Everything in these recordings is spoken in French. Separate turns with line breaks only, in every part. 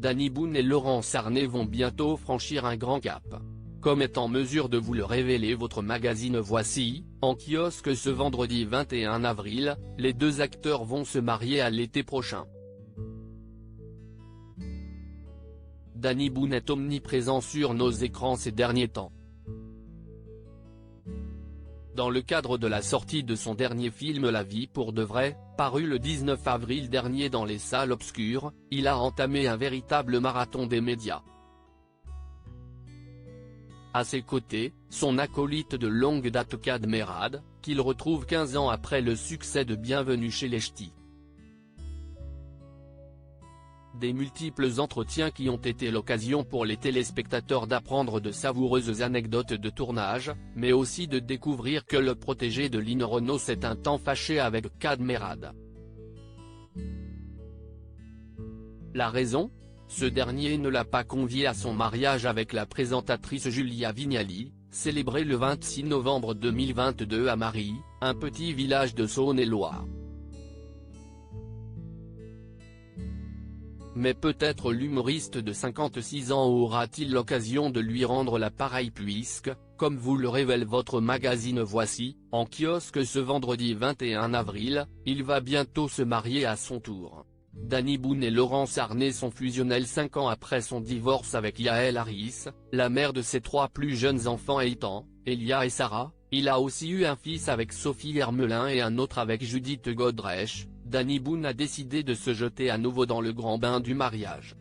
Danny Boone et Laurence Arnay vont bientôt franchir un grand cap. Comme est en mesure de vous le révéler votre magazine Voici, en kiosque ce vendredi 21 avril, les deux acteurs vont se marier à l'été prochain. Danny Boone est omniprésent sur nos écrans ces derniers temps. Dans le cadre de la sortie de son dernier film La vie pour de vrai, paru le 19 avril dernier dans les salles obscures, il a entamé un véritable marathon des médias. À ses côtés, son acolyte de longue date Kad Merad, qu'il retrouve 15 ans après le succès de Bienvenue chez les Ch'tis. Des multiples entretiens qui ont été l'occasion pour les téléspectateurs d'apprendre de savoureuses anecdotes de tournage, mais aussi de découvrir que le protégé de Lynn Renaud s'est un temps fâché avec Kad Merad. La raison ? Ce dernier ne l'a pas convié à son mariage avec la présentatrice Julia Vignali, célébré le 26 novembre 2022 à Marie, un petit village de Saône-et-Loire. Mais peut-être l'humoriste de 56 ans aura-t-il l'occasion de lui rendre l'appareil puisque, comme vous le révèle votre magazine Voici, en kiosque ce vendredi 21 avril, il va bientôt se marier à son tour. Danny Boone et Laurence Arnay sont fusionnels 5 ans après son divorce avec Yael Harris, la mère de ses 3 plus jeunes enfants Ethan, Elia et Sarah. Il a aussi eu un fils avec Sophie Hermelin et un autre avec Judith Godrèche. Danny Boone a décidé de se jeter à nouveau dans le grand bain du mariage.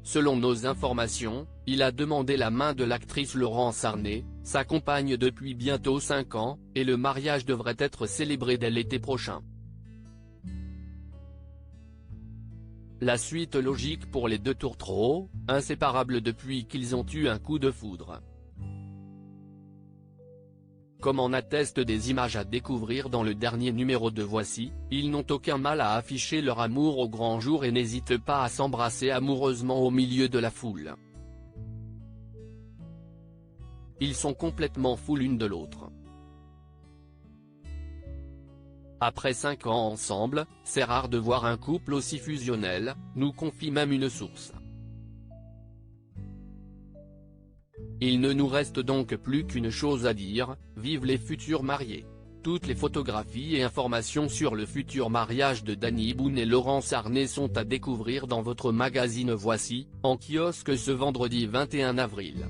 Selon nos informations, il a demandé la main de l'actrice Laurence Arnay, sa compagne depuis bientôt 5 ans, et le mariage devrait être célébré dès l'été prochain. La suite logique pour les deux tourtereaux, inséparables depuis qu'ils ont eu un coup de foudre. Comme en attestent des images à découvrir dans le dernier numéro de Voici, ils n'ont aucun mal à afficher leur amour au grand jour et n'hésitent pas à s'embrasser amoureusement au milieu de la foule. Ils sont complètement fous l'une de l'autre. Après 5 ans ensemble, c'est rare de voir un couple aussi fusionnel, nous confie même une source. Il ne nous reste donc plus qu'une chose à dire, vive les futurs mariés. Toutes les photographies et informations sur le futur mariage de Danny Boone et Laurence Arnay sont à découvrir dans votre magazine Voici, en kiosque ce vendredi 21 avril.